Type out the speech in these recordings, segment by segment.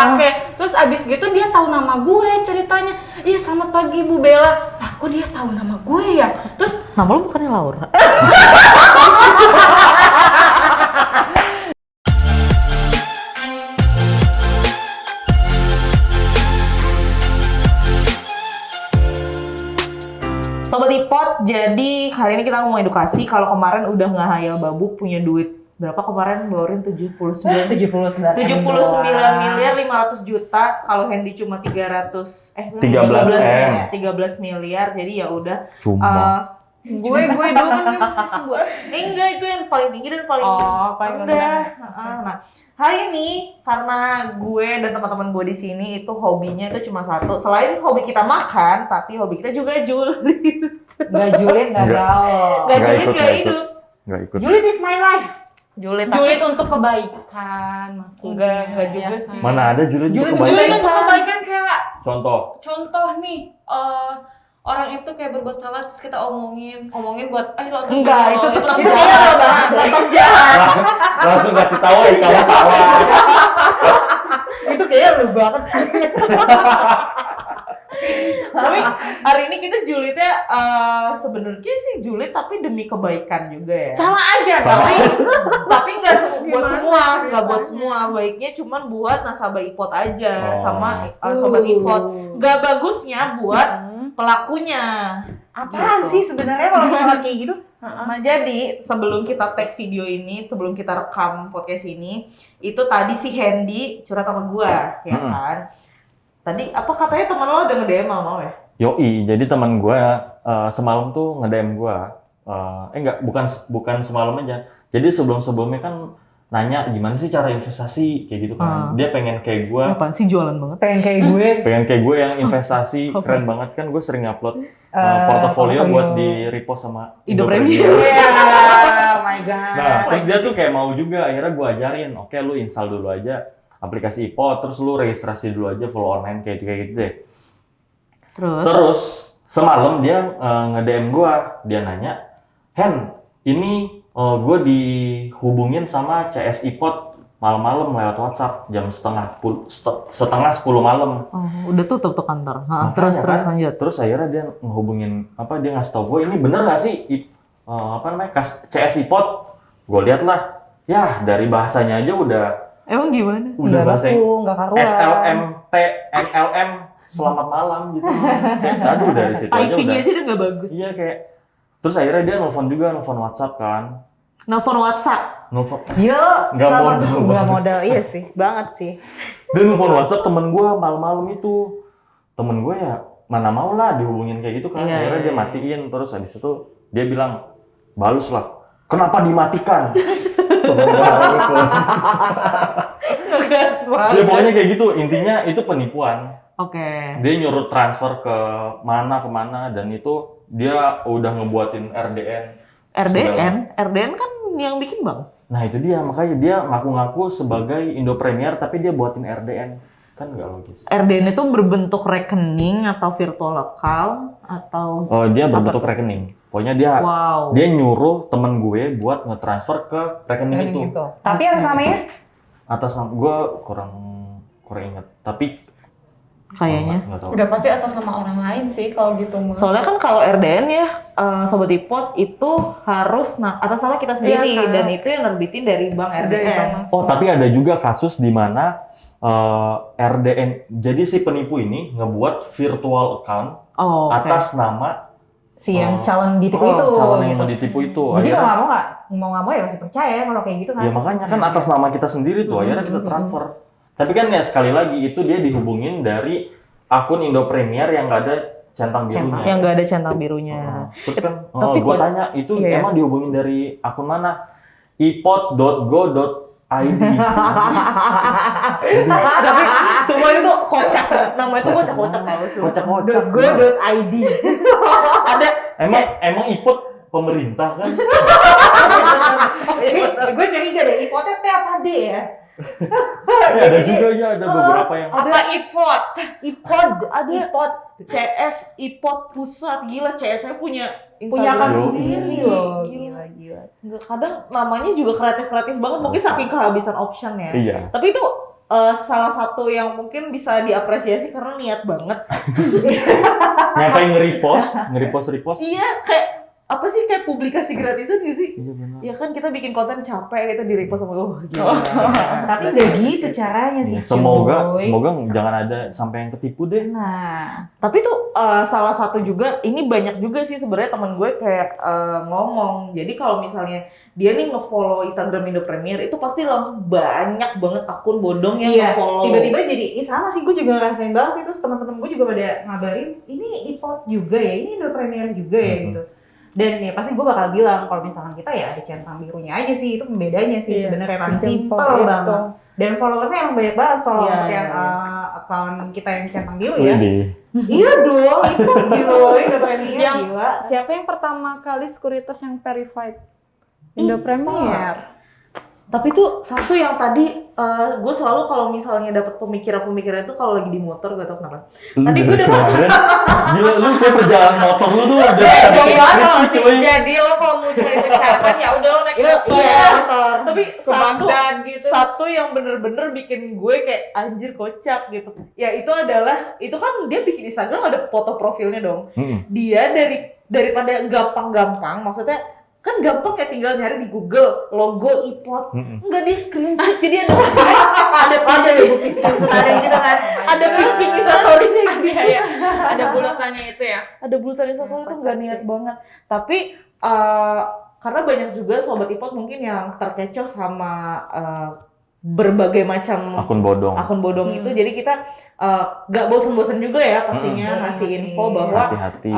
pakai. Terus abis gitu dia tahu nama gue ceritanya. Iya selamat pagi Bu Bella. Lah kok dia tahu nama gue ya? Terus Nama lu bukannya Laura? Sobat Ipot, jadi hari ini kita mau edukasi. Kalau kemarin udah ngehayal babu punya duit berapa kemarin ngeluarin 79 miliar 500 juta. Kalau Hendy cuma 13 miliar. Jadi ya udah gue dong kan gak mau sebut. enggak, itu yang paling tinggi dan paling paling rendah. Nah, hari ini karena gue dan teman-teman gue di sini itu hobinya itu cuma satu. Selain hobi kita makan, tapi hobi kita juga julid. Gak julid, gak gaul. Gak julid, gak hidup. Nggak ikut. Julid is my life. Julid Untuk kebaikan maksudnya. Enggak juga ya sih. kan? Mana ada julid Julid juga Julid kebaikan. untuk kebaikan kayak Contoh. nih orang itu kayak berbuat salah terus kita omongin buat lo tuh Enggak, dulu, itu tetap lo jahat, dulu. tetap jahat. Langsung kasih tahu kamu salah. Itu kayaknya lu banget sih. Tapi hari ini kita julidnya sebenarnya sih julid tapi demi kebaikan juga ya. Salah aja Salah. Tapi nggak buat Gimana semua, nggak buat caranya? semua. Baiknya cuman buat nasabah Ipot aja Oh. sama sobat Ipot. Nggak bagusnya buat pelakunya. Apaan Gitu. sih sebenarnya kalau ngomong kayak gitu? Nah jadi sebelum kita tag video ini, sebelum kita rekam podcast ini, itu tadi si Hendy curhat sama gua, ya kan? Tadi apa katanya teman lo udah nge-DM mau ya? Yoi, jadi teman gue semalam tuh nge-DM gue. Bukan semalam aja. Jadi sebelumnya kan nanya gimana sih cara investasi kayak gitu kan. Dia pengen kayak gue. Apaan sih jualan banget? Pengen kayak gue. Pengen kayak gue yang investasi keren banget kan. Gue sering upload portofolio buat di repost sama Indo Premier. Iya, oh my god. Nah, terus dia tuh kayak mau juga, akhirnya gue ajarin, oke lu install dulu aja aplikasi Ipot, terus lu registrasi dulu aja full online kayak gitu deh. Terus semalam dia nge-DM gue, dia nanya, Hen, ini gue dihubungin sama CS Ipot malam-malam lewat WhatsApp jam setengah 10 malam. Oh, udah tutup tuh kantor. Makanya Terus kan, lanjut. Terus akhirnya dia ngehubungin dia ngasih tau gue ini bener nggak sih CS Ipot? Gue lihat lah, ya dari bahasanya aja udah Emang gimana? bahasa nggak karuan. SLMT MLM selamat malam gitu. Aduh dari situ aja Typing udah. aja udah nggak bagus. Iya kayak. Terus akhirnya dia nelfon WhatsApp kan. Nelfon WhatsApp. Iya, Nggak modal, iya sih, banget sih. Dia nelfon WhatsApp temen gue malam-malam itu. Temen gue ya mana mau lah dihubungin kayak gitu kan. Iya, Akhirnya dia matiin, terus habis itu dia bilang, balus lah, kenapa dimatikan? Ngegas banget. Ya pokoknya kayak gitu, intinya itu penipuan. Oke. Dia nyuruh transfer ke mana dan itu dia udah ngebuatin RDN. RDN kan yang bikin bang. Nah itu dia, makanya dia ngaku-ngaku sebagai Indo Premier tapi dia buatin RDN. Kan nggak logis. RDN itu berbentuk rekening atau virtual account atau Oh dia berbentuk rekening. Pokoknya dia nyuruh temen gue buat ngetransfer ke rekening itu. Gitu. Tapi atas namanya? Atas nama gue kurang ingat. Tapi kayaknya. nggak tahu. Udah pasti atas nama orang lain sih kalau gitu mah. Soalnya kan kalau RDN ya Sobat Ipot itu harus atas nama kita sendiri Iya, kan? dan itu yang nerbitin dari bank RDN. Oh tapi ada juga kasus di mana RDN. Jadi si penipu ini ngebuat virtual account atas nama Si yang calon ditipu itu. calon yang gitu. mau ditipu itu. Jadi Akhirnya, mau nggak mau ya masih percaya kalau kayak gitu kan. ya makanya kan atas nama kita sendiri tuh, akhirnya kita transfer. Tapi kan ya sekali lagi itu dia dihubungin dari akun Indo Premier yang nggak ada centang birunya. Yang nggak ada centang birunya. Terus kan, Tapi gue tanya itu iya. emang dihubungin dari akun mana? ipot.go.id. Tapi semua itu kocak. Namanya itu kocak-kocak tahu semua. Kocak-kocak. Go.id. Ada Emang ipot pemerintah kan? Gue curiga deh, ipotnya T apa D ya? Ya, ada juga ya, ada beberapa yang Apa Ipot? Ipod, ada CS, Ipod pusat, gila CS-nya punya Punya Instagram akun sendiri sendiri loh. Gila. Nggak, kadang namanya juga kreatif banget, mungkin saking kehabisan option ya. iya. Tapi itu salah satu yang mungkin bisa diapresiasi karena niat banget. Nyampe nge-repost. Iya, kayak apa sih, kayak publikasi gratisan gak sih? Iya benar. Ya kan kita bikin konten capek gitu, di-repost sama gila. Tapi nggak gitu caranya sih. Semoga Cuy. jangan ada sampai yang ketipu deh. Nah, Tapi tuh salah satu juga, ini banyak juga sih sebenarnya teman gue kayak ngomong. Jadi kalau misalnya dia nih nge-follow Instagram Indo Premier, itu pasti langsung banyak banget akun bodong yang iya. nge-follow. Tiba-tiba jadi, sama sih gue juga ngerasain banget sih, terus teman-teman gue juga pada ngabarin, ini iPod juga ya, ini Indo Premier juga ya gitu. Dan ya pasti gue bakal bilang kalau misalkan kita ya ada centang birunya aja sih, itu pembedanya sih sebenarnya emang sesimpel simple itu. banget. Dan followersnya emang banyak banget kalau Iya, untuk yang iya. account kita yang centang biru ya. Widih. Iya dong, itu gila, Indo Premier Yang- gila. Siapa yang pertama kali sekuritas yang verified? Indo Premier. Tapi tuh satu yang tadi gue selalu kalau misalnya dapat pemikiran-pemikiran itu kalau lagi di motor, gak tau kenapa. Tadi gue udah Gila, lu kayak perjalanan motor lu tuh udah Iya, skripsi, coy. jadi lo kalau mau cari pencarian ya udah lo naik motor. Iya, tapi Ke Baghdad gitu. satu yang bener-bener bikin gue kayak anjir kocak gitu. Ya itu adalah, itu kan dia bikin Instagram ada foto profilnya dong. Dia daripada gampang-gampang, maksudnya kan gampang ya tinggal nyari di Google logo iPod. Enggak, dia screenshot, jadi ada ya bukti screenshot ada gitu kan. Ada ping instastory-nya gitu. Iya, iya. Ada bulatannya itu ya. Ada bulutan instastory itu Kocak nggak niat sih. banget. Tapi karena banyak juga sobat iPod mungkin yang terkecoh sama berbagai macam Akun bodong. akun bodong itu, jadi kita nggak bosen-bosen juga ya pastinya ngasih info bahwa Hati-hati.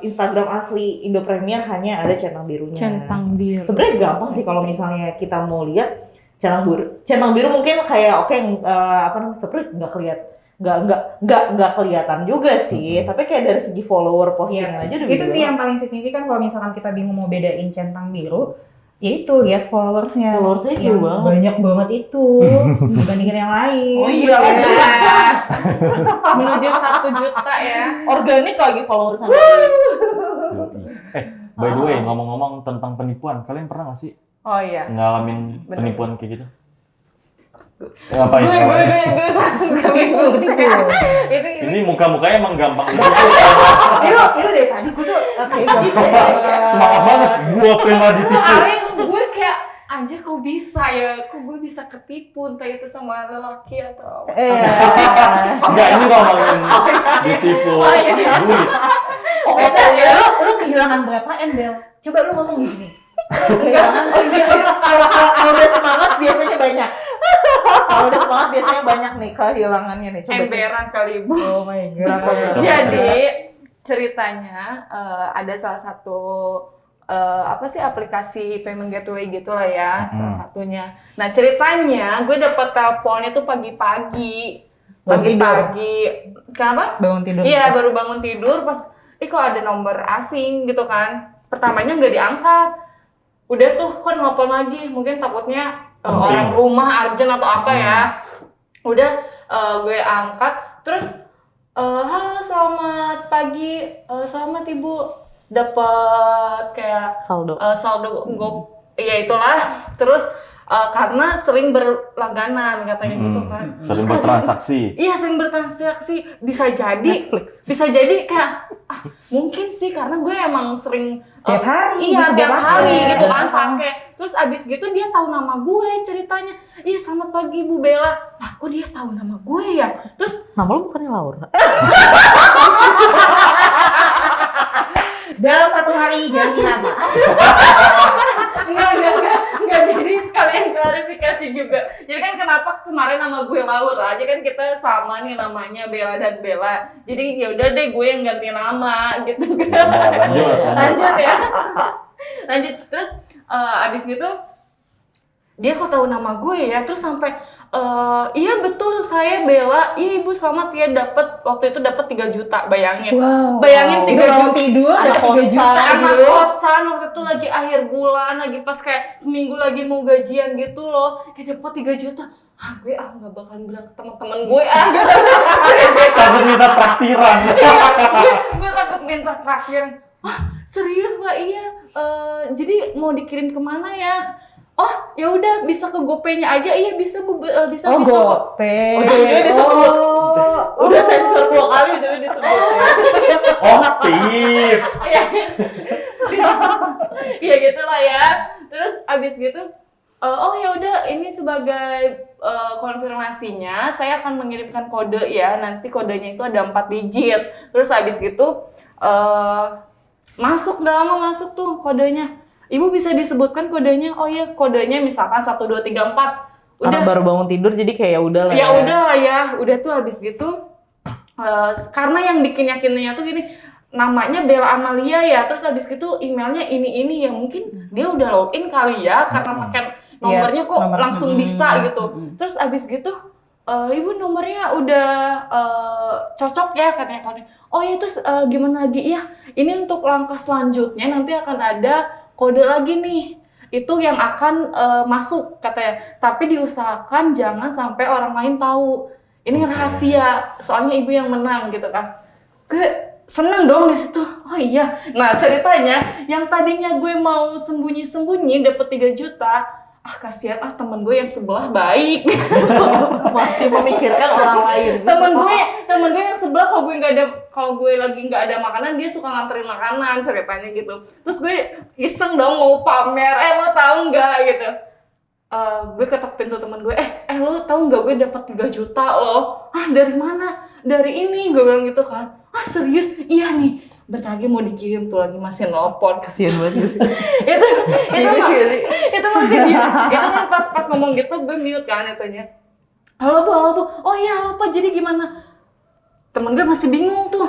Instagram asli Indo Premier hanya ada centang birunya. Centang biru. Sebenarnya gampang sih kalau misalnya kita mau lihat centang biru mungkin kayak apa namanya, sebenarnya nggak kelihatan juga sih, tapi kayak dari segi follower postingan aja udah Itu beda sih banget. yang paling signifikan kalau misalkan kita bingung mau bedain centang biru, ya itu lihat followersnya. Followersnya yang jauh banget. banyak banget itu dibandingin yang lain. Oh iya, Menuju 1 juta ya. organik lagi followersnya. By the way, ngomong-ngomong tentang penipuan, kalian pernah nggak sih Oh iya. ngalamin Bener. penipuan kayak gitu? Ngapain? Gue bingung sih. Itu Ini muka-mukanya emang gampang gitu. Itu dari tadi gue tuh Semangat banget, gua pernah ditipu. soalnya gue kayak anjir kok bisa ya, kok gue bisa ketipu entah itu sama lelaki atau Enggak, ini ngomongin ditipu Oh, iya. duit. Oh, ya lu kehilangan berapa M, Bel? Coba lu ngomong di sini. Kehilangan. Oh iya, kalau udah semangat biasanya banyak. Kalau udah semangat biasanya banyak nih kehilangannya nih. Coba emberan kali Bu. Oh my god. Coba, Jadi ceritanya ada salah satu apa sih aplikasi payment gateway gitulah ya, salah satunya. Nah ceritanya gue dapat teleponnya tuh pagi-pagi. Kenapa? Bangun tidur. Iya baru bangun tidur pas, kok ada nomor asing gitu kan. Pertamanya nggak diangkat. Udah tuh kan nelfon lagi, mungkin takutnya orang rumah urgent atau apa ya. Udah gue angkat, terus halo selamat pagi, selamat ibu dapat kayak saldo. saldo ya itulah. Terus karena sering berlangganan katanya gitu kan. Sering bertransaksi. Iya sering bertransaksi, bisa jadi Netflix. bisa jadi kayak mungkin sih karena gue emang sering Tiap hari. iya gitu, tiap pakai. hari gitu kan pakai. Terus abis gitu dia tahu nama gue ceritanya. Iya selamat pagi Bu Bella. Lah kok dia tahu nama gue ya? Terus Nama lu bukannya Laura? Dalam 1 hari ganti nama. enggak jadi sekalian klarifikasi juga. Jadi kan kenapa kemarin nama gue Laura aja kan kita sama nih namanya Bella dan Bella. Jadi ya udah deh gue yang ganti nama gitu kan. Lanjut ya. Lanjut terus abis gitu dia kok tahu nama gue ya, terus sampai iya betul saya Bella, iya ibu selamat ya waktu itu dapat 3 juta, bayangin. Wow. Bayangin 3 Udah bangun juta. tidur Ada ada 3 juta. kosan. Anak gitu. kosan waktu itu lagi akhir bulan, lagi pas kayak seminggu lagi mau gajian gitu loh, kayak dapat 3 juta. Gue nggak bakalan bilang ke teman-teman gue gitu. Takut minta traktiran. gue takut minta traktir. Serius Mbak, iya. Jadi mau dikirim kemana ya? oh ya udah bisa ke GoPay-nya aja. Iya bisa Bu, bisa Oh, bisa kok. GoPay. Oh, jadi disebut. Oh. Udah sensor 2 kali jadi disebut ya. Oh, tip. Iya. Ya gitulah ya. Terus abis gitu oh ya udah ini sebagai konfirmasinya saya akan mengirimkan kode ya. Nanti kodenya itu ada 4 digit. Terus abis gitu masuk, nggak lama masuk tuh kodenya. Ibu bisa disebutkan kodenya? Oh iya kodenya misalkan 1 2 3 4. Karena Udah. baru bangun tidur jadi kayak ya udah lah Ya udah lah ya. Udah tuh abis gitu karena yang bikin yakinnya tuh gini, namanya Bella Amalia ya, terus habis gitu emailnya ini ya, mungkin dia udah login kali ya karena pakai nomornya kok nomor. langsung bisa gitu. Terus habis gitu ibu nomornya udah cocok ya katanya. Oh ya terus gimana lagi ya, ini untuk langkah selanjutnya nanti akan ada kode lagi nih, itu yang akan masuk katanya, tapi diusahakan jangan sampai orang lain tahu. Ini rahasia, soalnya ibu yang menang gitu kan. Gue seneng dong di situ. Oh iya. Nah ceritanya, yang tadinya gue mau sembunyi-sembunyi dapat 3 juta, kasihan temen gue yang sebelah baik. masih memikirkan orang lain. temen gue yang sebelah kalau gue lagi nggak ada makanan, dia suka nganterin makanan ceritanya gitu. Terus gue iseng dong mau pamer, lo tahu nggak gitu. Gue ketok pintu teman gue, lo tahu nggak gue dapat 3 juta loh. Dari mana? Dari ini, gue bilang gitu kan. Serius? Iya nih, bentar lagi mau dikirim tuh, lagi masih nelpon. Kasian banget sih. itu masih dia. Itu kan pas ngomong gitu gue mute kan itunya. Halo Bu. Oh iya halo Pak, jadi gimana? Temen gue masih bingung tuh.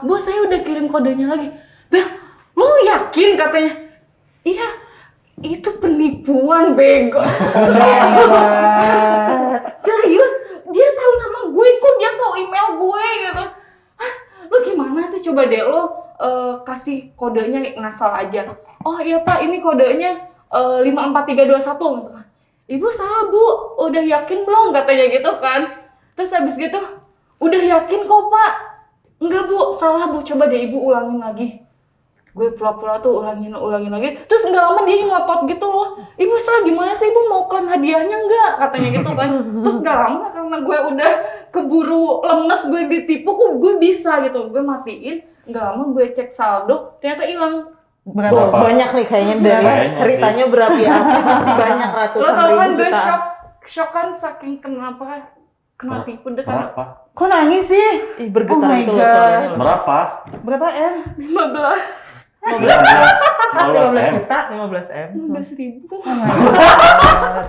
Bu saya udah kirim kodenya lagi. Bel, lo yakin katanya? Iya, itu penipuan bego. Serius? Dia tahu nama gue kok, dia tahu email gue gitu. Lu gimana sih, coba deh lo kasih kodenya ngasal aja. Oh iya Pak, ini kodenya 54321 misalkan. Ibu salah Bu, udah yakin belum katanya gitu kan. Terus habis gitu, udah yakin kok Pak. Enggak Bu, salah Bu, coba deh Ibu ulangin lagi. Gue pura-pura tuh ulangin lagi. Terus nggak lama dia ngotot gitu loh. Ibu salah gimana sih, Ibu mau klaim hadiahnya nggak? Katanya gitu kan. Terus nggak lama karena gue udah keburu lemes, gue ditipu, kok gue bisa gitu. Gue matiin, nggak lama gue cek saldo, ternyata hilang. Berapa? Banyak nih kayaknya dari Kayaknya ceritanya berapi-api, pasti banyak Lo ratusan tau kan ribu gue jutaan. shock kan saking kena tipu deh kan. Berapa? Kok nangis sih? Ih, bergetar Oh my itu loh God. suaranya loh. Berapa? Berapa M? 15 15 M. juta, 15 M. 15.000. Oh my God.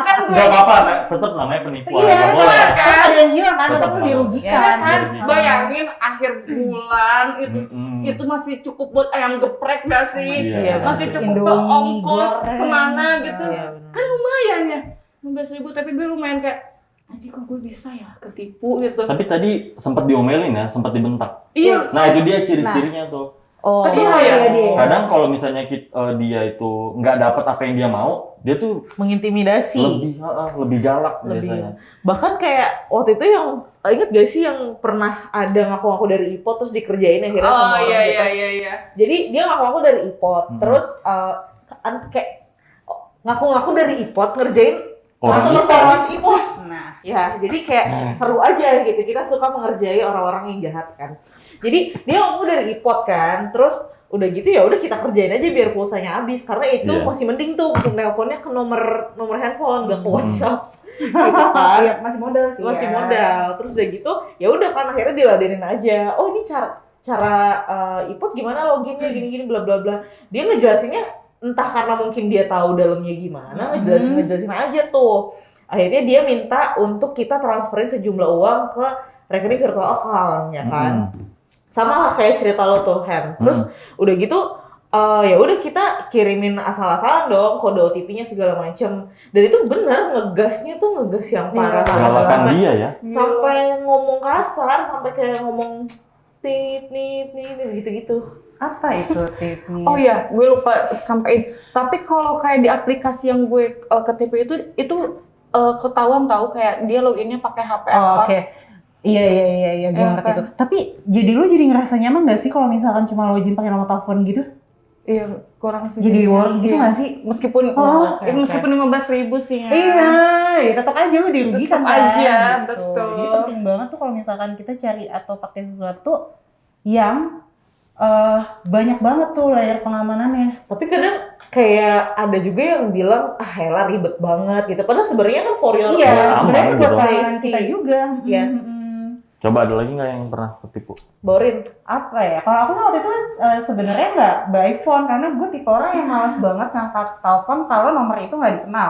Kan gue Gak apa-apa, tetap namanya penipuan. Iya, Gak boleh. kan ada yang hilang kan, Tetap tetap nggak dirugikan. ya kan Dirugikan. bayangin akhir bulan Mm-mm. itu masih cukup buat ayam geprek gak sih? Iya, Masih betul. cukup ke Indomie, ongkos goreng. kemana gitu. Iya, benar. Kan lumayan ya, 15.000, tapi gue lumayan kayak anjir kok gue bisa ya ketipu gitu. Tapi tadi sempat diomelin ya, sempat dibentak. Iya, Nah itu dia ciri-cirinya tuh. Oh, Pasti Oh, ya. iya dia. Kadang kalau misalnya dia itu nggak dapat apa yang dia mau, dia tuh mengintimidasi. lebih galak Lebih. biasanya. Bahkan kayak waktu itu yang inget gak sih yang pernah ada ngaku-ngaku dari IPOT terus dikerjain akhirnya sama orang gitu. iya. Jadi dia ngaku-ngaku dari IPOT, terus kayak ngaku-ngaku dari IPOT ngerjain Orang customer IPOT. service IPOT. Nah, Ya, jadi kayak seru aja gitu. Kita suka mengerjai orang-orang yang jahat kan. Jadi dia ngaku dari IPOT kan, terus udah gitu ya udah kita kerjain aja biar pulsanya habis karena itu Iya. masih mending tuh nelponnya ke nomor handphone gak ke WhatsApp. Gitu kan. iya, masih modal sih. Masih ya. modal. Terus udah gitu ya udah kan akhirnya diladenin aja. Oh, ini cara IPOT gimana loginnya gini-gini bla bla bla. Dia ngejelasinnya entah karena mungkin dia tahu dalamnya gimana, ngejelasin aja tuh. Akhirnya dia minta untuk kita transferin sejumlah uang ke rekening virtual account ya kan. Sama lah kayak cerita lo tuh Hen. Terus udah gitu ya udah kita kirimin asal-asalan dong kode OTP-nya segala macem. Dan itu bener ngegasnya tuh ngegas yang parah banget. Galakan Sampai- dia ya. sampai ngomong kasar, sampai kayak ngomong tit gitu-gitu. Apa itu tipnya? Oh iya, gue lupa sampaikan. Tapi kalau kayak di aplikasi yang gue ketipu itu ketahuan tahu kayak dia loginnya pakai HP Oh, apa. oke. Iya, gue Iya ngerti kan? tuh. Tapi jadi lu jadi ngerasa nyaman gak sih kalau misalkan cuma login pakai nomor telepon gitu? Iya, kurang sih. Jadi jadinya. reward gitu Iya. gak sih? Meskipun Oh, oke, meskipun 15.000 sih ya. Iya, ya tetap aja lu dirugikan Tetap kan. aja, gitu. betul. Jadi penting banget tuh kalau misalkan kita cari atau pakai sesuatu yang banyak banget tuh layar pengamanannya. Tapi kadang kayak ada juga yang bilang, elah ribet banget gitu. Padahal sebenarnya kan for your Iya, aman sebenarnya gitu. buat keamanan kita juga. Yes. Coba ada lagi nggak yang pernah ketipu? Borin. Apa ya? Kalau aku sih waktu itu sebenarnya nggak by phone karena gue tipe orang yang malas banget ngangkat telepon kalau nomor itu nggak dikenal.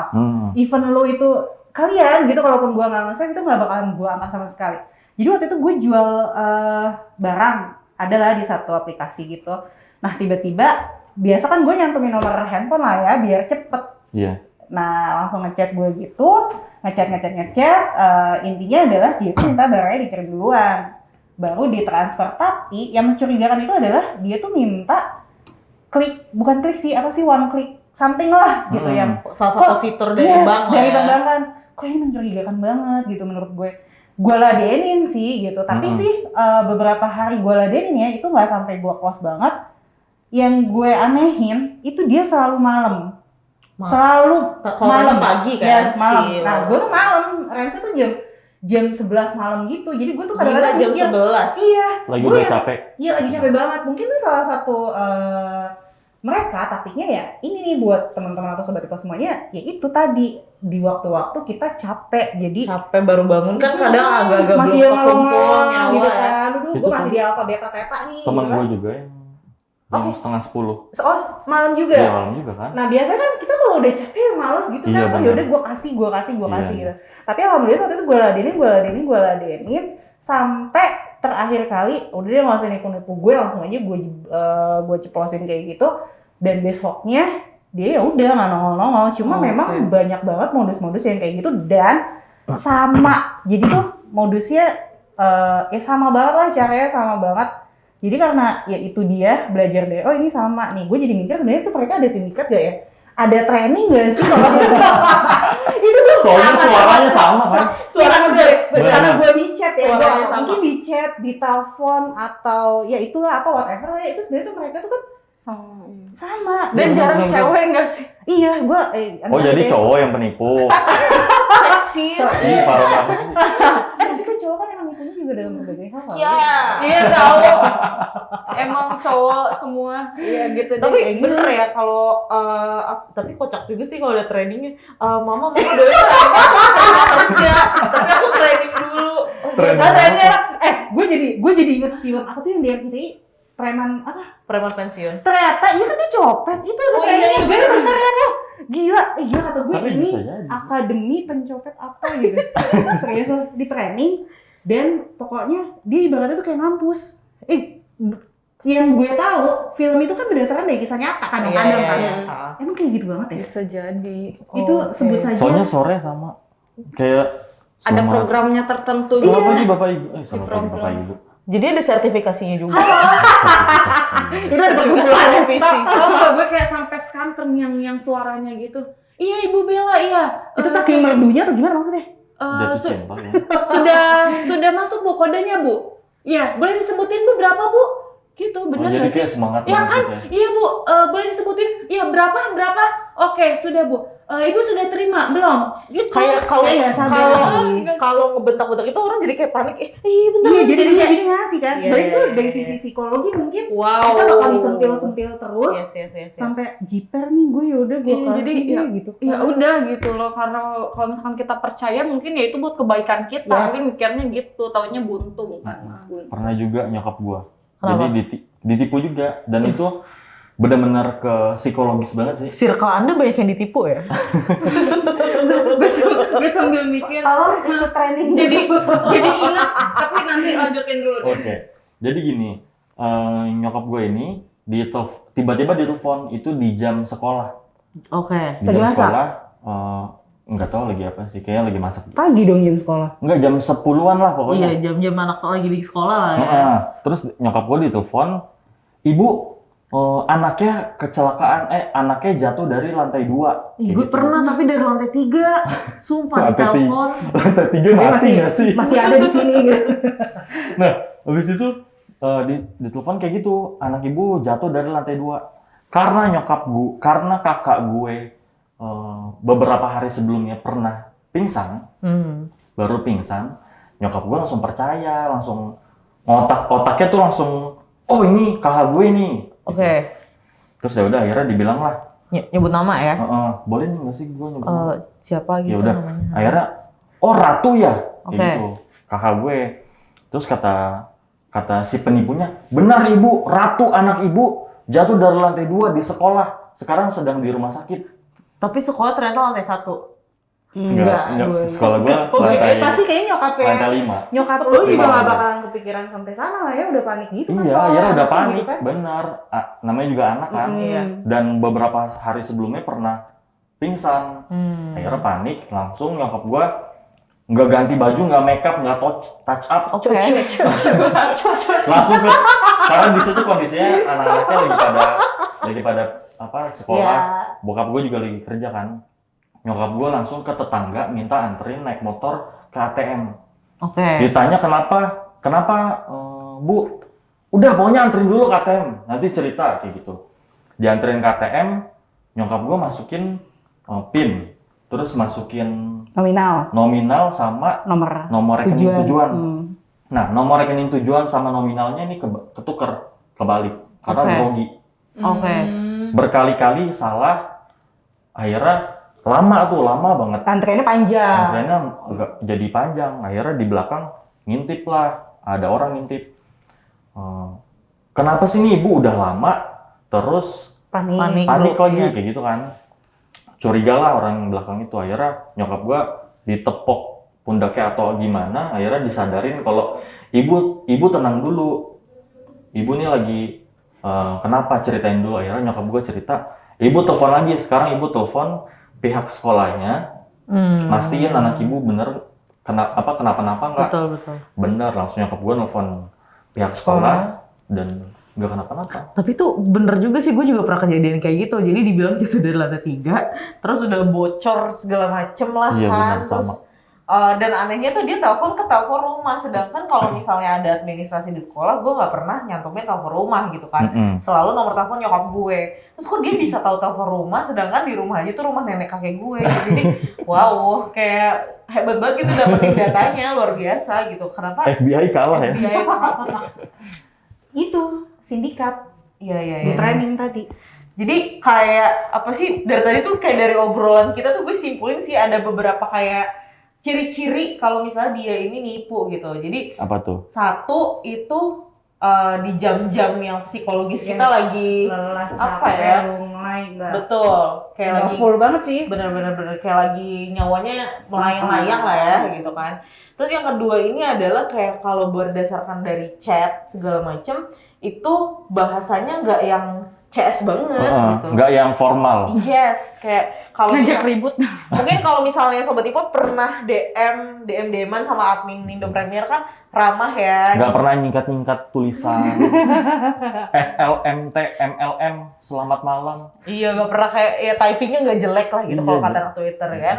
Even lo itu kalian gitu, kalaupun gue nggak nge-save itu nggak bakalan gue angkat sama sekali. Jadi waktu itu gue jual barang, adalah di satu aplikasi gitu. Nah tiba-tiba, biasa kan gue nyantumin nomor handphone lah ya, biar cepet. Iya. Nah langsung ngechat gue gitu, ngechat. Intinya adalah dia tuh minta barangnya dikirim duluan, baru ditransfer. Tapi yang mencurigakan itu adalah dia tuh minta bukan klik sih, apa sih, one click something lah gitu yang Salah satu fitur dari bank lah dari ya. bank kan. Kok ini mencurigakan banget gitu menurut gue. Gue ladenin sih gitu, tapi sih beberapa hari gue ladenin ya, itu nggak sampai gue close banget. Yang gue anehin itu dia selalu malam. Selalu Kalau malam pagi kan. Yes, malam. si Nah, gue tuh malam, range tuh jam 11 malam gitu. Jadi gue tuh kadang-kadang jam mikir, 11. iya, Lagi Gue udah yang- capek. iya lagi capek banget. Mungkin tuh salah satu mereka taktiknya ya ini nih buat teman-teman atau sobat kita semuanya, ya itu tadi di waktu-waktu kita capek. Jadi Capek baru bangun kan kadang agak-agak masih belum ngelong kekumpul nyawa gitu ya. kan. Dulu Itu gue masih kan di alfa beta teta nih. Temen gitu kan. gue juga yang jam setengah 10. Oh, malam juga. Iya malam juga kan. Nah biasanya kan kita kalau udah capek males gitu Iya, kan, oh bener. yaudah gue kasih Iya. gitu. Tapi alhamdulillah waktu itu gue ladenin sampai terakhir kali udah dia nggak usah nipu gue, langsung aja gue ceplosin kayak gitu. Dan besoknya dia ya udah nggak nongol. Cuma memang banyak banget modus-modus yang kayak gitu dan sama. Jadi tuh modusnya ya sama banget lah, caranya sama banget. Jadi karena ya itu dia belajar deh, oh ini sama nih. Gue jadi mikir sebenarnya tuh mereka ada sindikat gak ya? Ada training gak sih kalau itu tuh Soalnya suaranya sama kan. suara gue, Bener. karena gue di chat ya, Suaranya gue sama. mungkin di chat, di telepon atau ya itulah apa whatever ya, itu sebenarnya tuh mereka tuh kan Sama. Iya. sama. Dan jarang Bener. cewek enggak sih? Iya, gue Oh jadi cowok yang penipu. Seksis. Ini parah banget sih. Tapi kan cowok kan emang nipunya juga dalam berbagai hal. Iya. Iya tahu. Emang cowok semua. Iya gitu deh. Tapi kayak gitu. bener ya kalau tapi kocak juga sih kalau ada trainingnya. Mama mau udah kerja, tapi aku training dulu. Training. Katanya, gue jadi inget film apa tuh yang di RCTI, preman apa? Preman pensiun. Ternyata iya kan dia copet. Itu ada Oh, training iya, juga iya. sebenarnya. Gila kata gue Tapi ini bisa jadi. akademi pencopet apa gitu. Serius loh, di training dan pokoknya dia ibaratnya tuh kayak ngampus. Yang gue tahu film itu kan berdasarkan dari kisah nyata kadang-kadang kan. iya. Emang kayak gitu banget ya? Bisa jadi. Itu Oke. sebut saja. Soalnya sore sama. Kayak Ada selamat- programnya tertentu. Selamat pagi Bapak Ibu. Selamat pagi program. Bapak Ibu. Jadi ada sertifikasinya juga. Sertifikasi. Itu ada perkumpulan revisi. Tahu nggak gue kayak sampai sekarang terngiang-ngiang suaranya gitu. Iya Ibu Bella, iya. Itu saking merdunya atau gimana maksudnya? Jatuh cinta ya. sudah masuk Bu kodenya Bu. Iya, boleh disebutin Bu berapa Bu? Gitu, Oh, bener jadi nggak sih? kayak semangat Iya banget kan? gitu ya. Iya Bu, boleh disebutin? Iya berapa? Oke, sudah Bu. Ibu sudah terima belum? Gitu. Kayak kalau Kayak nggak sadar kalau sih. kalau ngebentak-bentak itu orang jadi kayak panik. Bentar. Iya, jadi kayak jadi ngasih kan. Iya, Dan iya, itu iya, dari iya. sisi psikologi mungkin wow. kita bakal disentil-sentil terus Yes. sampai jiper nih gue yaudah gue Iya, kasih jadi deh, ya- gitu. Ya udah gitu loh, karena kalau misalkan kita percaya mungkin ya itu buat kebaikan kita, Ya. mungkin mikirnya gitu, taunya buntung kan. Pernah juga nyokap gua. Kenapa? Jadi ditipu juga dan itu benar-benar ke psikologis banget sih. Circle Anda banyak yang ditipu ya? Gue sambil mikir, Tolong ikut training jadi dulu. jadi ingat, tapi nanti lanjutin dulu deh. Oke. Jadi gini, nyokap gue ini tiba-tiba ditelepon itu di jam sekolah. Oke. Di Lagi jam masak? sekolah nggak tahu lagi apa sih, kayaknya lagi masak. Pagi dong jam sekolah. Enggak, jam 10-an lah pokoknya. Iya, jam-jam anak lagi di sekolah lah ya. Terus nyokap gue ditelepon, "Ibu, anaknya kecelakaan, anaknya jatuh dari lantai 2. Ih, gue pernah tapi dari lantai 3. Sumpah di Lantai telepon. Lantai 3 Tapi mati nggak sih? masih ada di sini gitu. Nah, habis itu di telepon kayak gitu, anak ibu jatuh dari lantai 2. Karena karena kakak gue beberapa hari sebelumnya pernah pingsan, baru pingsan, nyokap gue langsung percaya, langsung otaknya tuh langsung, oh ini kakak gue nih. Oke. Terus ya udah akhirnya dibilang lah, Nyebut nama ya? boleh nih nggak sih gue nyebut nama? Siapa gitu Ya udah, namanya? akhirnya, oh Ratu ya, kayak Oke. gitu, kakak gue. Terus kata si penipunya, benar ibu, Ratu anak ibu jatuh dari lantai 2 di sekolah, sekarang sedang di rumah sakit. Tapi sekolah ternyata lantai 1. Enggak, gue. sekolah gue Pasti kayaknya lantai 5. nyokap lo juga Lima. gak bakalan kepikiran sampai sana lah ya, udah panik gitu kan. Iya, soalnya, ya udah gitu panik, kan. bener. Namanya juga anak kan. Iya. Dan beberapa hari sebelumnya pernah pingsan. Akhirnya panik, langsung nyokap gua nggak ganti baju, nggak make up, nggak touch up, Oke. langsung ke. Karena di situ kondisinya anak-anaknya lagi pada sekolah. Ya. Bokap gue juga lagi kerja kan. Nyokap gue langsung ke tetangga minta anterin naik motor ke ATM. Oke. Ditanya kenapa Bu? Udah pokoknya anterin dulu ke ATM, nanti cerita kayak gitu. Dianterin ke ATM, nyokap gue masukin PIN, terus masukin nominal sama nomor rekening tujuan. Nah, nomor rekening tujuan sama nominalnya ini ketuker, kebalik karena Oke. grogi. Oke. Berkali-kali salah, akhirnya lama banget. Antreannya panjang. Antreannya agak jadi panjang. Akhirnya di belakang ngintip lah, ada orang ngintip. Kenapa sih nih ibu udah lama terus Panik. panik Bro, lagi iya. kayak gitu kan? Curiga lah orang belakang itu. Akhirnya nyokap gua ditepok pundaknya atau gimana. Akhirnya disadarin kalau ibu tenang dulu. Ibu nih lagi kenapa, ceritain dulu. Akhirnya nyokap gua cerita. Ibu telepon lagi. Sekarang ibu telepon pihak sekolahnya, mastiin anak ibu bener kenapa-napa nggak? Betul. Bener, langsung nyokap gue nelfon pihak sekolah dan nggak kenapa-napa. Tapi tuh bener juga sih, gue juga pernah kejadian kayak gitu. Jadi dibilang jatuh dari lantai 3, terus udah bocor segala macem lah Iya, kan. benar, Terus, sama. dan anehnya tuh dia telepon ke telepon rumah. Sedangkan kalau misalnya ada administrasi di sekolah, gue nggak pernah nyantumin telepon rumah gitu kan. Selalu nomor telepon nyokap gue. Terus kok dia bisa tahu telepon rumah, sedangkan di rumah aja tuh rumah nenek kakek gue. Jadi wow, kayak hebat banget gitu dapetin datanya, luar biasa gitu. Kenapa? FBI kalah ya. FBI Itu sindikat Iya. di training tadi. Jadi kayak apa sih, dari tadi tuh kayak dari obrolan kita tuh gue simpulin sih ada beberapa kayak ciri-ciri kalau misalnya dia ini nipu gitu. Jadi Apa tuh? satu itu di jam-jam yang psikologis kita Yes. lagi Lelah, apa capek, ya? lunglai, enggak. betul kayak Udah lagi full banget sih. bener-bener kayak lagi nyawanya melayang-layang lah ya gitu kan. Terus yang kedua ini adalah kayak kalau berdasarkan dari chat segala macem itu bahasanya nggak yang CS banget gitu. Nggak yang formal. Yes, kayak kalau Ngajak ribut. mungkin kalau misalnya Sobat Ipot pernah DM-an sama admin Indo Premier kan ramah ya. Nggak pernah nyingkat-nyingkat tulisan. SLMT, MLM, selamat malam. Iya, nggak pernah kayak ya typingnya nggak jelek lah gitu Iya, kalau iya. kata anak Twitter kan.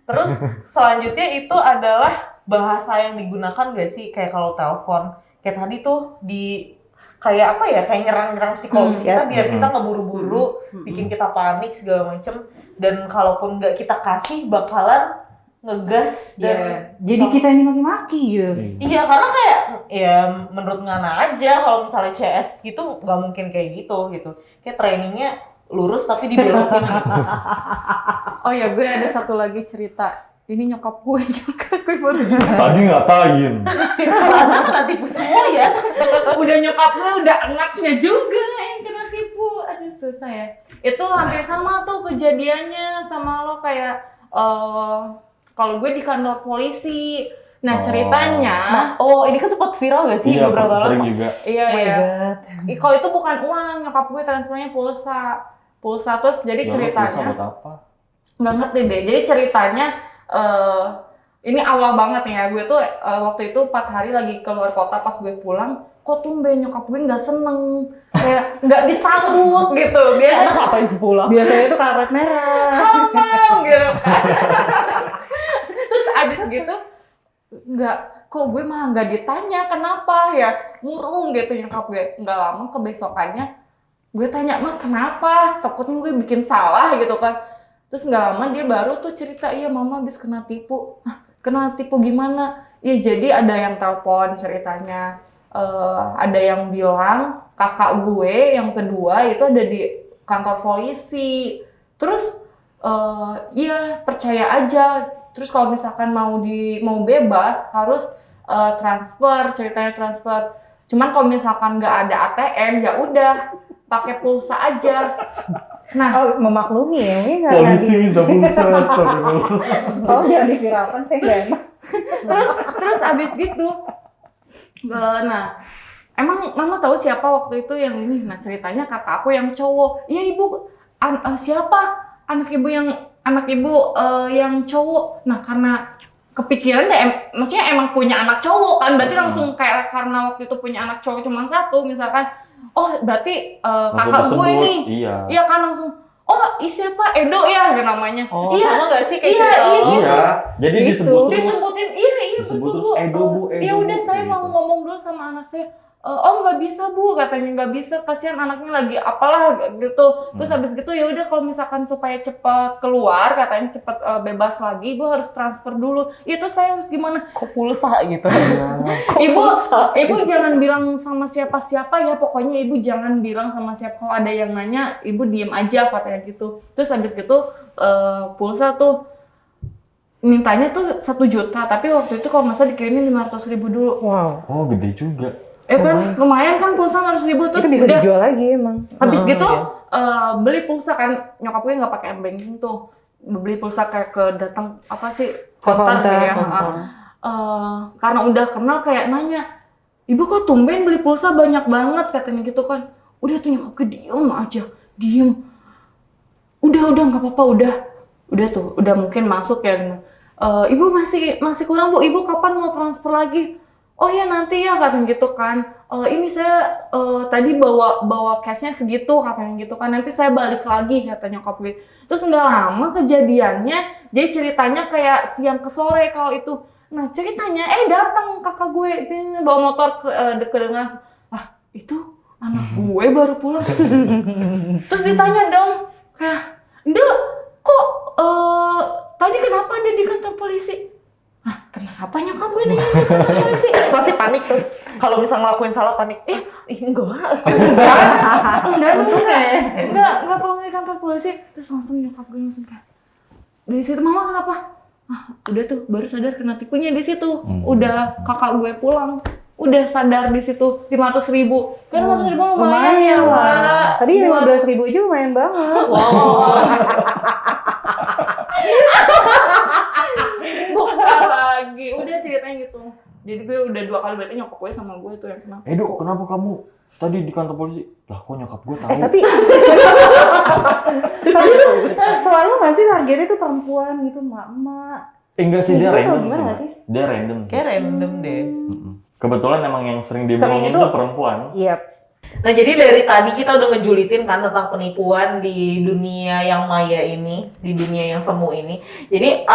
Terus selanjutnya itu adalah bahasa yang digunakan nggak sih kayak kalau telepon kayak tadi tuh di kayak apa ya, kayak nyerang-nyerang psikologis kita biar kita ngeburu-buru, bikin kita panik segala macem. Dan kalaupun nggak kita kasih bakalan ngegas dan Jadi kita ini maki-maki gitu. iya, karena kayak ya menurut Ngana aja kalau misalnya CS gitu nggak mungkin kayak gitu. Kayak trainingnya lurus tapi dibelokin. Oh ya, gue ada satu lagi cerita. Ini nyokap gue juga, gue baru Tadi ngatain. Circle anak kena tipu semua ya. udah nyokap gue udah anaknya juga yang kena tipu. Aduh susah ya. Itu hampir sama tuh kejadiannya sama lo kayak kalau gue di kantor polisi. Nah Oh. ceritanya, Oh, ini kan sempat viral gak sih Iya, beberapa sering tahun? juga. iya Oh my iya. God. Kalau itu bukan uang, nyokap gue transfernya pulsa terus jadi Ya, lu ceritanya. pulsa buat apa? Nggak ngerti deh. Jadi ceritanya ini awal banget ya. Gue tuh waktu itu 4 hari lagi keluar kota, pas gue pulang, kok kok tumben nyokap gue nggak seneng, kayak nggak disambut gitu. Biasanya Ngapain sih pulang? Biasanya itu karet merah. ngomong gitu kan. Terus abis gitu kok gue malah nggak ditanya kenapa ya, murung gitu nyokap gue. Nggak lama kebesokannya gue tanya, mah kenapa, takutnya gue bikin salah gitu kan. Terus nggak lama dia baru tuh cerita, iya mama habis kena tipu. Kena tipu gimana? Ya jadi ada yang telepon ceritanya, ada yang bilang kakak gue yang kedua itu ada di kantor polisi. Terus iya percaya aja. Terus kalau misalkan mau bebas harus transfer, ceritanya transfer. Cuman kalau misalkan nggak ada ATM ya udah pakai pulsa aja. Nah, Oh, memaklumi ya, mungkin nggak Polisi minta pulsa, astagfirullah. Oh, jangan diviralkan, saya nggak enak. terus abis gitu, nah emang mama tahu siapa waktu itu yang ini? Nah ceritanya kakak aku yang cowok. Iya ibu, siapa anak ibu yang cowok? Nah karena kepikiran deh, maksudnya emang punya anak cowok kan, berarti langsung kayak karena waktu itu punya anak cowok cuma satu, misalkan, oh berarti kakak gue nih, iya kan langsung, oh siapa Edo ya namanya, Oh, iya, sama nggak sih kayak iya, cerita lo? Iya, jadi disebut terus. disebutin, iya Disebut betul terus, bu, Edo, Bu, Edo, ya udah Bu, saya kayak mau gitu. ngomong dulu sama anak saya. Oh nggak bisa bu, katanya nggak bisa, kasihan anaknya lagi apalah gitu. Terus habis gitu ya udah kalau misalkan supaya cepat keluar, katanya cepat bebas lagi, gue harus transfer dulu. Itu saya harus gimana? Kok pulsa gitu? Ibu jangan bilang sama siapa-siapa ya, pokoknya ibu jangan bilang sama siapa. Kalau ada yang nanya, ibu diem aja katanya gitu. Terus habis gitu pulsa tuh mintanya tuh 1 juta, tapi waktu itu kalau masa dikirimin 500.000 dulu. Wow. Oh, gede juga. Kan lumayan kan pulsa 500.000, terus Itu bisa udah dijual lagi emang. habis gitu iya. beli pulsa kan, nyokap gue nggak pakai m-banking tuh, beli pulsa kayak ke datang apa sih konter ya. Karena udah kenal kayak nanya, ibu kok tumben beli pulsa banyak banget katanya gitu kan. Udah tuh nyokap gue diem aja, udah nggak apa-apa, udah tuh udah mungkin masuk ya. Ibu masih kurang bu, ibu kapan mau transfer lagi? Oh ya nanti ya katanya gitu kan. Ini saya tadi bawa cashnya segitu katanya gitu kan. Nanti saya balik lagi katanya nyokap gue. Terus nggak lama kejadiannya, jadi ceritanya kayak siang ke sore kalau itu. Nah ceritanya datang kakak gue bawa motor kedengan. Itu anak gue baru pulang. Terus ditanya dong kayak, Nduk kok tadi kenapa ada di kantor polisi? Kenapa nyokap gue nanya di kantor polisi? Pasti panik tuh. Kalau bisa ngelakuin salah panik. Enggak. Enggak pulang di kantor polisi. Terus langsung nyokap gue langsung kayak, dari situ mama kenapa? Udah tuh baru sadar kena tipunya di situ. Udah kakak gue pulang, udah sadar di situ 500.000. Kan 500.000 lumayan ya, Mbak. Tadi 15.000 aja lumayan banget. Wow. Bukan lagi, udah ceritanya gitu. Jadi gue udah 2 kali berarti nyokap gue sama gue itu yang kenapa. Edo, kenapa kamu tadi di kantor polisi? Lah kok nyokap gue tahu? Tapi selalu nggak sih targetnya tuh perempuan gitu, emak-emak. Enggak sih, dia Gue tau random gimana sih. nggak sih? Dia random sih. Kayak random deh. Kebetulan emang yang sering Sering dibohongin itu- tuh perempuan. Iya. Nah jadi dari tadi kita udah ngejulitin kan tentang penipuan di dunia yang maya ini, di dunia yang semu ini. Jadi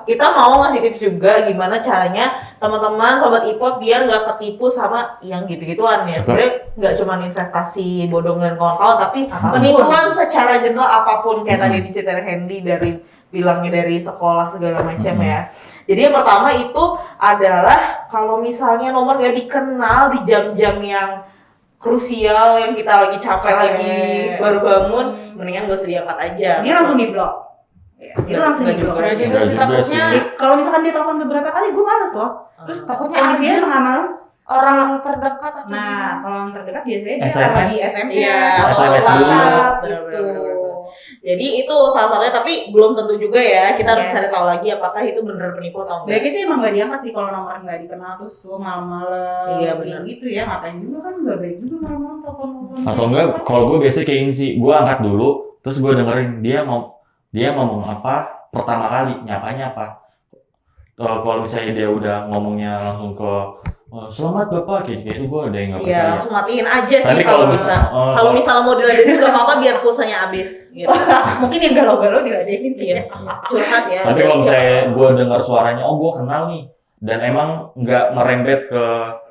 kita mau ngasih tips juga gimana caranya teman-teman sobat ipot biar nggak ketipu sama yang gitu-gituan ya. Cakep. Sebenarnya nggak cuma investasi bodong dan kawan-kawan, tapi Apapun. penipuan secara general apapun kayak tadi diceritain Hendy dari bilangnya dari sekolah segala macam ya. Jadi yang pertama itu adalah kalau misalnya nomor nggak dikenal di jam-jam yang krusial yang kita lagi capek lagi baru bangun, mendingan gak usah diangkat aja. Dia langsung di blok. Dia langsung di blok. Nggak juga Nggak sih, juga takutnya sih. Kalau misalkan dia telepon beberapa kali, gue males loh. Terus takutnya kondisinya urgent. tengah malam. orang terdekat atau Nah, kalau yang terdekat biasanya dia SMS. lagi SMS, Iya, atau SMS dulu. WhatsApp Bener, gitu. bener, bener, bener. Jadi itu salah satunya, tapi belum tentu juga ya. Kita harus Yes. cari tahu lagi apakah itu benar penipu atau enggak. Baiknya sih emang gak diangkat sih kalau nomor nggak dikenal terus lo malam-malam. Iya, benar. Gitu ya, ngapain juga kan nggak baik juga malam-malam telepon. Atau enggak, kalau gue biasanya kayak ini sih, gue angkat dulu, terus gue dengerin dia ngomong apa pertama kali, nyapanya apa. Kalau misalnya dia udah ngomongnya langsung ke selamat bapak kayak gitu gue ada yang nggak Iya, percaya. langsung matiin aja sih Tapi kalau kalau bisa. misal- Kalau misalnya mau diladenin nggak apa-apa biar pulsanya habis gitu. Mungkin yang galau-galau diladenin Iya, curhat ya. Tapi kalau misalnya gue dengar suaranya, oh gue kenal nih, dan emang nggak merembet ke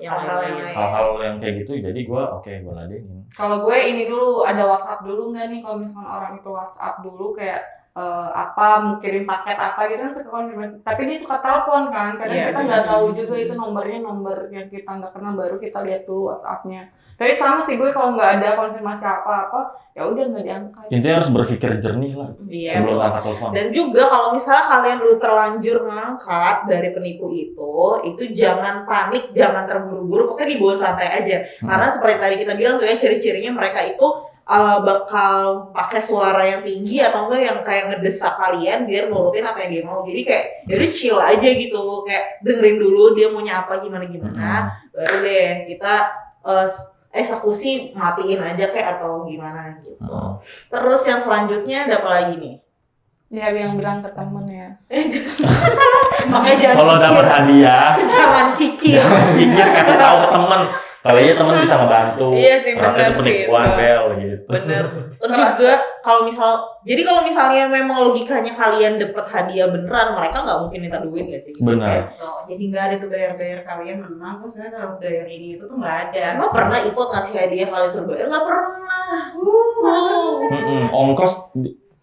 yang lain-lain. hal-hal yang kayak gitu, jadi gue gue ladenin. Kalau gue ini dulu ada WhatsApp dulu nggak nih? Kalau misalkan orang itu WhatsApp dulu kayak apa kirim paket apa gitu kan suka konfirmasi. Tapi dia suka telepon kan, kadang Iya, kita nggak tahu juga itu nomor yang kita nggak kenal, baru kita lihat dulu WhatsApp-nya. Tapi sama sih gue kalau nggak ada konfirmasi apa-apa ya udah nggak diangkat. Intinya harus berpikir jernih lah Iya. sebelum angkat telepon. Dan juga kalau misalnya kalian dulu terlanjur ngangkat dari penipu itu jangan panik, jangan terburu-buru, pokoknya dibawa santai aja. Karena seperti tadi kita bilang tuh ya, ciri-cirinya mereka itu bakal pakai suara yang tinggi atau enggak yang kayak ngedesak kalian biar nurutin apa yang dia mau. Jadi kayak jadi chill aja gitu, kayak dengerin dulu dia maunya apa gimana, baru deh kita eksekusi matiin aja kayak atau gimana gitu. Terus yang selanjutnya ada apa lagi nih? Ya yang bilang ke temen ya. Makanya jangan Kalau dapat hadiah, jangan kikir. pikir kasih tahu ke temen. Kali aja temen bisa ngebantu. Iya sih, ternyata bener itu penipuan sih, Bel gitu. Bener. Terus juga kalau misalnya memang logikanya kalian dapat hadiah beneran, mereka nggak mungkin minta duit nggak sih? Benar. Jadi nggak ada tuh bayar-bayar kalian menang, terus saya selalu bayar ini itu tuh nggak ada. Emang pernah Ipot ngasih hadiah kalian suruh bayar? Nggak pernah. Ongkos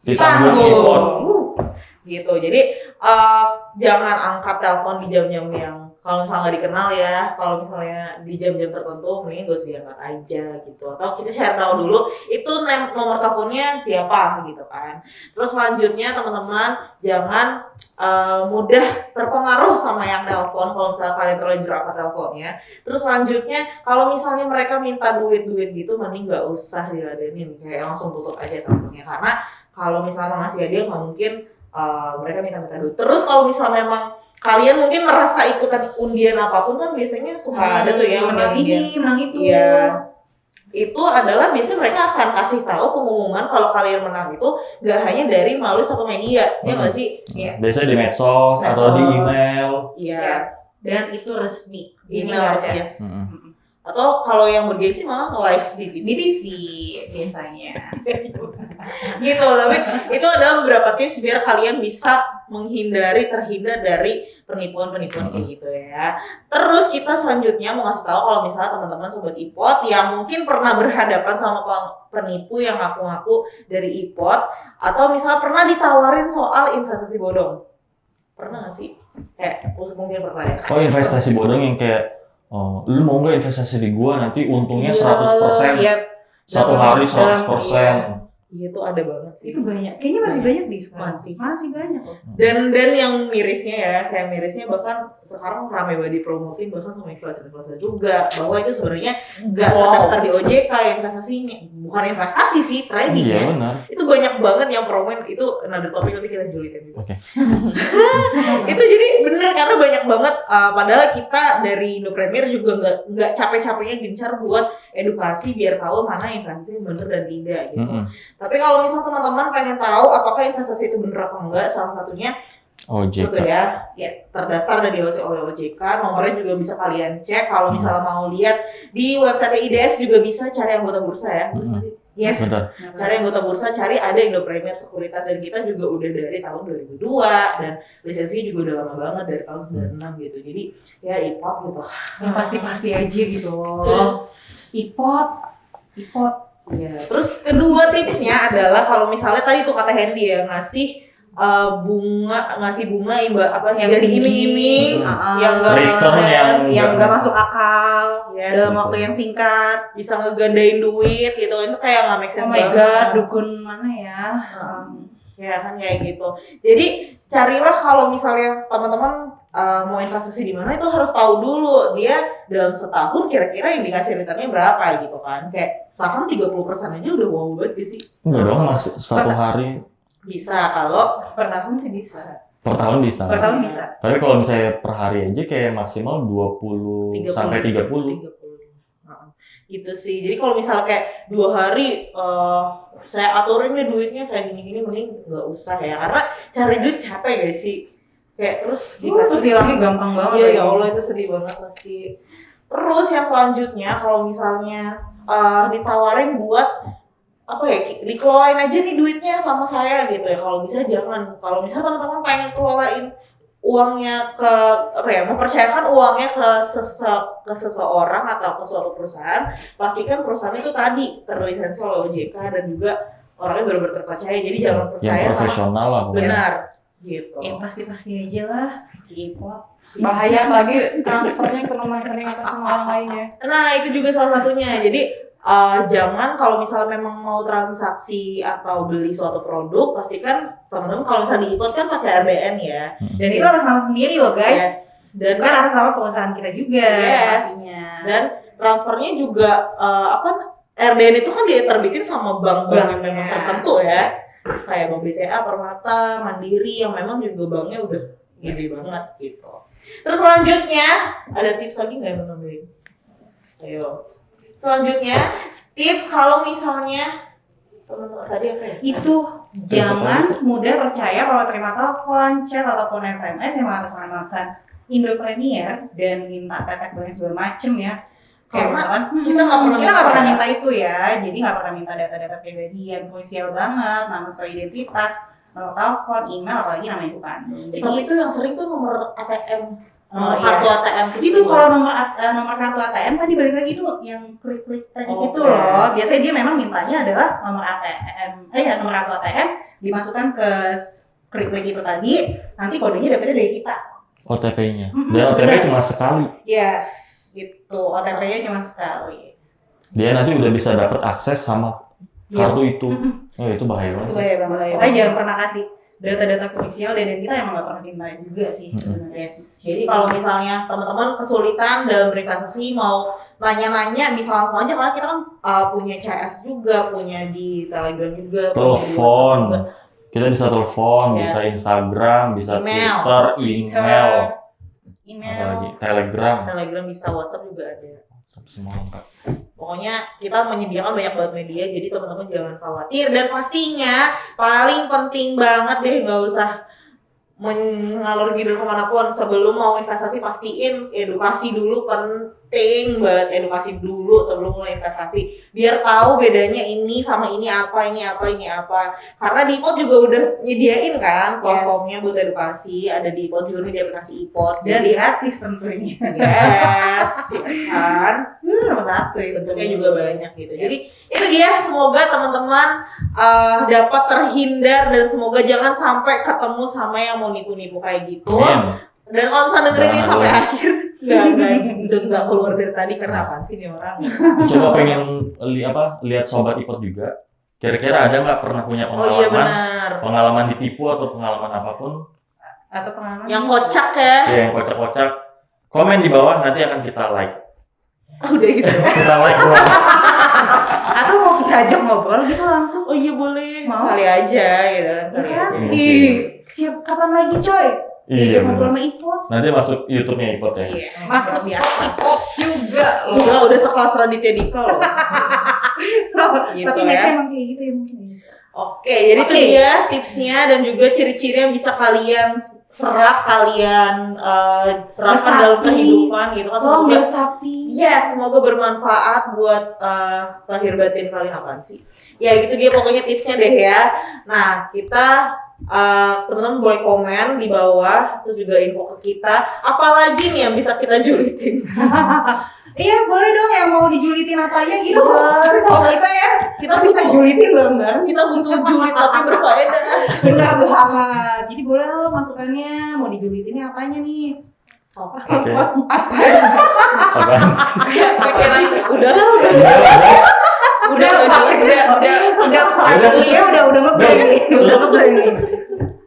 ditanggung Ipot. Gitu. Jadi jangan angkat telepon di jam-jam yang kalau misalnya nggak dikenal ya, kalau misalnya di jam-jam tertentu mending gak usah diangkat aja gitu. Atau kita share tahu dulu itu nomor teleponnya siapa gitu kan. Terus selanjutnya teman-teman jangan mudah terpengaruh sama yang telepon kalau misalnya kalian terlanjur angkat teleponnya. Terus selanjutnya kalau misalnya mereka minta duit gitu mending nggak usah diladenin, kayak langsung tutup aja teleponnya. Karena kalau misalnya ngasih hadiah nggak mungkin mereka minta duit. Terus kalau misalnya memang kalian mungkin merasa ikutan undian apapun kan biasanya suka ada tuh ya menang undian. ini, menang itu. Iya. Itu adalah biasanya mereka akan kasih tahu pengumuman kalau kalian menang itu gak hanya dari melalui satu media, ya nggak sih? Iya. Biasanya di medsos atau di email. Iya. Dan itu resmi. Email, aja. yes. Atau kalau yang bergengsi malah live di TV. Di TV biasanya. Gitu, tapi itu adalah beberapa tips biar kalian bisa terhindar dari penipuan-penipuan kayak gitu ya. Terus kita selanjutnya mau ngasih tahu kalau misalnya teman-teman sobat Ipot yang mungkin pernah berhadapan sama penipu yang ngaku-ngaku dari Ipot atau misalnya pernah ditawarin soal investasi bodong. Pernah nggak sih? Kayak mungkin pernah ya. Oh, investasi bodong yang kayak lu mau nggak investasi di gua nanti untungnya 100%. Iya. Satu hari 100%. Iya itu ada banget sih. Itu banyak. Kayaknya masih banyak di sekarang. Masih. Masih banyak kok. Dan yang mirisnya ya, kayak mirisnya bahkan sekarang ramai banget dipromotin bahkan sama influencer juga bahwa itu sebenarnya nggak terdaftar di OJK investasinya, bukan investasi sih, trading Iya ya. benar. Itu banyak banget yang promoin, itu another topik nanti kita julitin juga. Oke. Itu jadi bener karena banyak banget padahal kita dari Indo Premier juga nggak capek-capeknya gencar buat edukasi biar tahu mana investasi bener dan tidak gitu. Tapi kalau misal teman-teman pengen tahu apakah investasi itu bener apa enggak, salah satunya OJK. betul ya, terdaftar dan diawasi oleh OJK. Nomornya juga bisa kalian cek. Kalau misalnya mau lihat di website IDS juga bisa cari anggota bursa ya. Yes. Benar. Cari anggota bursa, cari ada Indo Premier Sekuritas, dan kita juga udah dari tahun 2002 dan lisensinya juga udah lama banget dari tahun 96 gitu. Jadi ya Ipot gitu. Yang pasti-pasti aja gitu. Ipot. Ya. Terus kedua tipsnya adalah kalau misalnya tadi tuh kata Hendy ya ngasih bunga yang jadi iming-iming yang nggak masuk akal dalam betul. waktu yang singkat. bisa ngegandain duit gitu, itu kayak nggak make sense Oh my banget. god, dukun mana ya? Ya kan kayak gitu. Jadi carilah kalau misalnya teman-teman mau investasi di mana itu harus tahu dulu dia dalam setahun kira-kira yang dikasih returnnya berapa gitu kan. Kayak saham 30% aja udah wow banget sih. Enggak dong, masih satu hari Bisa kalau Per tahun sih bisa. per tahun bisa. Per tahun bisa. Tapi kalau misalnya per hari aja kayak maksimal 20 sampai 30. Gitu sih. Jadi kalau misalnya kayak 2 hari saya aturin nih duitnya kayak gini-gini mending nggak usah ya. Karena cari duit capek guys sih. Kayak terus Terus hilangnya gampang banget. Iya ya Allah itu sedih banget pasti. Terus yang selanjutnya kalau misalnya ditawarin buat apa ya, dikelolain aja nih duitnya sama saya gitu ya. Kalau bisa jangan. Kalau misalnya teman-teman pengen kelolain uangnya ke apa ya, mempercayakan uangnya ke seseorang atau ke suatu perusahaan, pastikan perusahaan itu tadi terlisensi oleh OJK dan juga orangnya benar-benar terpercaya. Jadi jangan Yang percaya sama profesional lah. benar gitu. Yang pasti-pasti aja lah, ipot. Bahaya lagi transfernya ke nomor rekening atas nama orang lain ya. Nah, itu juga salah satunya. Jadi jangan kalau misalnya memang mau transaksi atau beli suatu produk, pastikan teman-teman kalau misalnya di-ipot kan pakai RBN ya. Dan itu atas nama sendiri loh guys. Yes. Dan Bukan atas nama perusahaan kita juga pastinya. Dan transfernya juga RBN itu kan diterbitin sama bank-bank yang memang tertentu ya. Kayak Bank BCA, Permata, Mandiri yang memang juga banknya udah gede banget gitu. Terus selanjutnya ada tips lagi nggak yang mau nambahin? Ayo. Selanjutnya tips kalau misalnya teman-teman tadi apa ya? Itu jangan mudah percaya kalau terima telepon, chat ataupun SMS yang mengatasnamakan Indopreneur dan minta tetek dan segala macem ya. Karena kita nggak pernah minta. minta itu ya, jadi nggak pernah minta data-data pribadi yang krusial banget, nama sesuai identitas, nomor telepon, email, apalagi nama ibu kandung. Tapi Jadi itu yang sering tuh nomor ATM, Oh, kartu iya. ATM. itu kalau nomor kartu ATM tadi balik lagi itu yang klik-klik tadi Oke. itu loh. Biasanya dia memang mintanya adalah nomor ATM, nomor kartu ATM dimasukkan ke klik-klik itu tadi, nanti kodenya dapetnya dari kita. OTP-nya. Mhm, Dan OTP benar. cuma sekali. Yes, gitu. OTP-nya cuma sekali. Dia nanti udah bisa dapat akses sama kartu itu. Mhm. Oh, itu bahaya Itu banget. bahaya banget. Bahaya Pokoknya banget. jangan pernah kasih data-data krusial dan kita emang nggak pernah minta juga sih. Mhm. Sebenarnya. Yes. Jadi kalau misalnya teman-teman kesulitan dalam berinvestasi, mau nanya-nanya bisa langsung aja karena kita kan punya CS juga, punya di Telegram juga, punya di Telepon. WhatsApp juga. Kita bisa telepon, Yes. bisa Instagram, bisa Email. Twitter, email, Email. apalagi Telegram. Telegram bisa, WhatsApp juga ada. Semua lengkap. Pokoknya kita menyediakan banyak banget media, jadi teman-teman jangan khawatir. Dan pastinya paling penting banget deh, nggak usah mengalur ngidul kemanapun. Sebelum mau investasi pastiin edukasi dulu, penting banget edukasi dulu sebelum mulai investasi. Biar tahu bedanya ini sama ini apa, ini apa, ini apa. Karena di iPod juga udah nyediain kan platformnya buat edukasi. Ada di iPod juga di aplikasi iPod. Dan Jadi gratis tentunya. yes, ya kan. Nomor satu itu. Bentuknya juga banyak gitu. Jadi itu dia, semoga teman-teman dapat terhindar dan semoga jangan sampai ketemu sama yang mau nipu-nipu kayak gitu. Amin. Dan kalau misalnya dengerin ini Jangan sampai ada. akhir, nggak keluar dari tadi karena apaan sih nih orang? Coba pengen lihat sobat ipot juga. Kira-kira ada nggak pernah punya Oh iya pengalaman, benar. pengalaman ditipu atau pengalaman apapun? Atau pengalaman Yang kocak ya. Ya, yang kocak-kocak. Komen di bawah, nanti akan kita like. Udah gitu. Kita like doang. atau mau kita ajak ngobrol gitu langsung. Oh iya boleh. Mau? Kali aja gitu kan. Kali Iya. aja. Ih, siap kapan lagi coy? Iya ngobrol benar. sama Ipot. Nanti masuk YouTube-nya ipot ya. Iya. Masuk biasa. Spotify juga loh. Gila, udah sekelas Raditya Dika loh. Gitu Tapi ya. nextnya emang kayak gitu ya mungkin. Oke, jadi itu Oke. dia tipsnya dan juga ciri-ciri yang bisa kalian serap, kalian terapkan Resapi. dalam kehidupan gitu kan. Tolong Semoga, sapi. semoga bermanfaat buat lahir batin kalian. Apaan sih? Ya gitu dia pokoknya tipsnya deh ya. Nah, kita teman-teman boleh komen di bawah, terus juga info ke kita. Apalagi nih yang bisa kita julitin. Iya boleh dong yang mau dijulitin apa aja gitu. Iya. Kalau kita ya Kita kita butuh julitin bareng-bareng. kita butuh julid tapi berfaedah. Benar banget. Jadi boleh lo masukannya mau dijulitinnya apanya nih? Apa? Oke. Apa? Apaan sih? Pikiran Udahlah, udah Iya udah ngeblank nih. Udah ngeblank nih.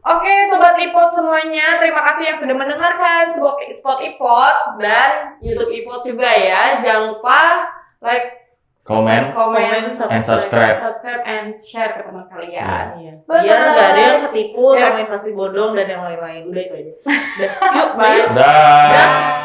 Oke, Sobat Ipot semuanya, terima kasih yang sudah mendengarkan Spot Ipot dan YouTube Ipot juga ya. Jangan lupa like, Komen, comment, and subscribe. and share ke teman kalian. Iya. Bye-bye. Biar nggak ada yang ketipu Biar- sama investasi bodong dan yang lain-lain. Udah itu aja. Udah. Yuk, Bye. bye. Dah.